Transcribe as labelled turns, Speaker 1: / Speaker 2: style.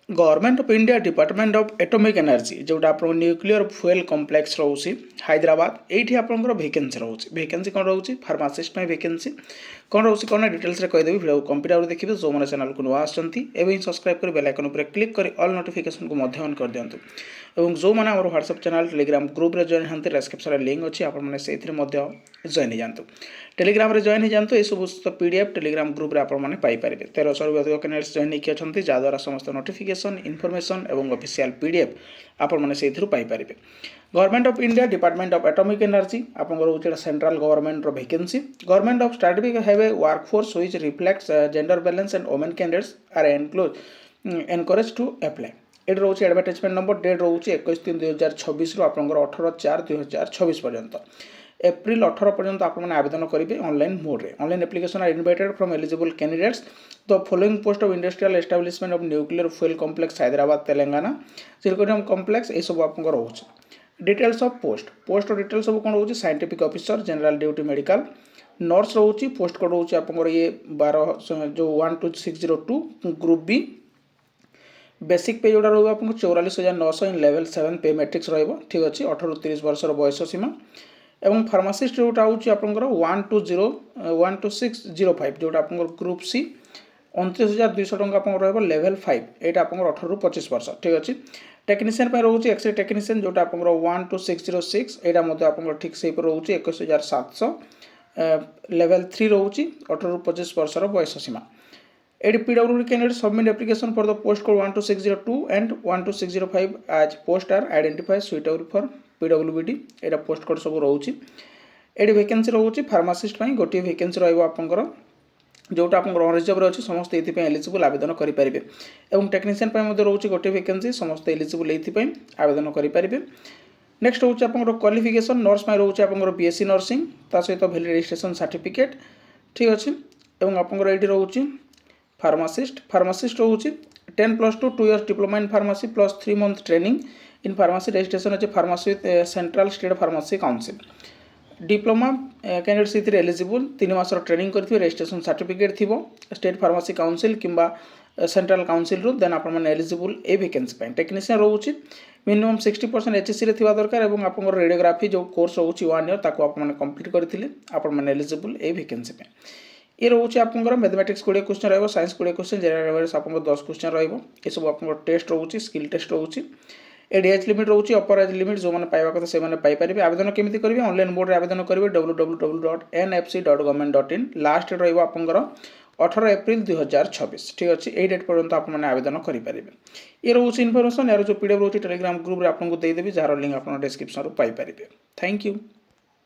Speaker 1: Government of India department of atomic energy जोटा आप nuclear fuel complex रोचे हैदराबाद ये आपंकर वैकेंसी रोचे वैकेंसी कौन रोचे फार्मासिस्ट वैकेंसी कौन रोचे कौन डिटेल्स कहीदेवी भिडियो कंप्लीट देखिए जो मैंने चैनल को नुआ आसमें सब्सक्राइब कर बेल आइकन पर क्लिक कर ऑल नोटिफिकेशन को ऑन कर दिंतु और जो मैंने आम व्हाट्सएप चैनल टेलीग्राम ग्रुप रे जॉइन हाँ डिस्क्रिप्शन लिंक अच्छी आपने से जॉइन हो जातु टेलीग्राम रे जॉइन हो जातु ये सब पीडीएफ टेलीग्राम ग्रुप रे आपने पाइपर 1300 रु अधिक कैंडिडेट्स जॉइन होकर अच्छा जहाँद्वारा समस्त नोटिफिकेशन इनफॉरमेशन और ऑफिशियल पीडीएफ आपने से पाइपर government of India department of atomic energy आपको Roche central government vacancy government of strategic have a workforce which reflects gender balance and women candidates are encourage to apply ये Roche advertisement number date रोचे 21/3/2026 आप 18/4/2026 पर्यंत April 18 पर्यंत आपने आवेदन करेंगे online mode रे online application are invited from eligible candidates the following post of industrial establishment of nuclear fuel complex Hyderabad Telangana zirconium complex ये सब आपको रोचे डिटेल्स ऑफ पोस्ट डिटेल्स सब कौन रोचे scientific officer general duty medical nurse रोचे post code रोचे आपको ये 12 जो 12602 ग्रुप बी बेसिक पे जोड़ा रोग आपको 44,900 इन लेवल 7 पे मैट्रिक्स रहिबो ठीक अच्छे 18 ରୁ 30 वर्षर बयस सीमा एवं फार्मासिस्ट जोटा हूँ आपंकर 12605 जोटा आप ग्रुप सी 29,200 टंका आप लेवल 5 ये आप 18 ରୁ 25 वर्ष ठीक अच्छे टेक्नीशियन रोचे एक्सरे टेक्नीशियन जोटा आप 12606 यहाँ आप ठीक से रोचे 21,700 लेवल 3 रोचे 18 ରୁ 25 वर्षर बयस सीमा एडी PWD candidate submit application for the post code 12602 and 12605 आज post are identify suitable for PWD एटा पोस्ट कोड सब रोचे एडी वैकेंसी रोचे फार्मासिस्ट गोटे वैकेंसी रहा जोटा आप रिजर्व अच्छे समस्त ये एलिजिबल आवेदन करेंगे और टेक्नीशियन रोचे गोटे वैकेंसी समस्त एलिजिबल ये आवेदन करेंगे नेक्स्ट हूँ आप क्वालिफिकेशन नर्स रोचे आप बीएससी नर्सिंग सहित वैलिड रजिस्ट्रेशन सर्टिफिकेट ठीक अच्छे और आपंकर ये रोचे फार्मासिस्ट रोचे 10+2 2 years diploma in pharmacy plus 3 month training in pharmacy registration अच्छे pharmacy with central state pharmacy council diploma candidates इतने एलिजिबल 3 मासर ट्रेनिंग करेंगे रजिस्ट्रेशन सर्टिफिकेट थी स्टेट फार्मासी काउंसिल किंबा सेंट्रल काउंसिल रू देन आप एलिजिबल ए वैकेंसी टेक्नीशियन रोचे मिनिमम 60% एचएससी रे थिबा दरकार और आप रेडियोग्राफी जो कोर्स रोचे 1 year ताको आप कंप्लीट करथिले आप एलिजिबल ए वैकेंसी ये रोचे आपंकर मैथमेटिक्स 20 क्वेश्चन रहा साइंस 20 क्वेश्चन जनरल अवेयरनेस आप 10 क्वेश्चन रही सब आप टेस्ट रोचे स्किल टेस्ट रोचे एड एज लिमिट रोचे अपर एज लिमिट जो मैंने पाइबा कथा से पाइपर आवेदन केमी करेंगे ऑनलाइन मोड रे आवेदन करेंगे www.nfc.government.in लास्ट डेट रहा 18 एप्रिल 2026 ठीक अच्छे यही डेट पर्यंत आपने आवेदन करेंगे ये रोचे इनफॉरमेशन यार जो पीडीएफ रोचे टेलीग्राम ग्रुप रे आपको देदेवी जार लिंक आप डिस्क्रिप्शन पाइपर थैंक यू।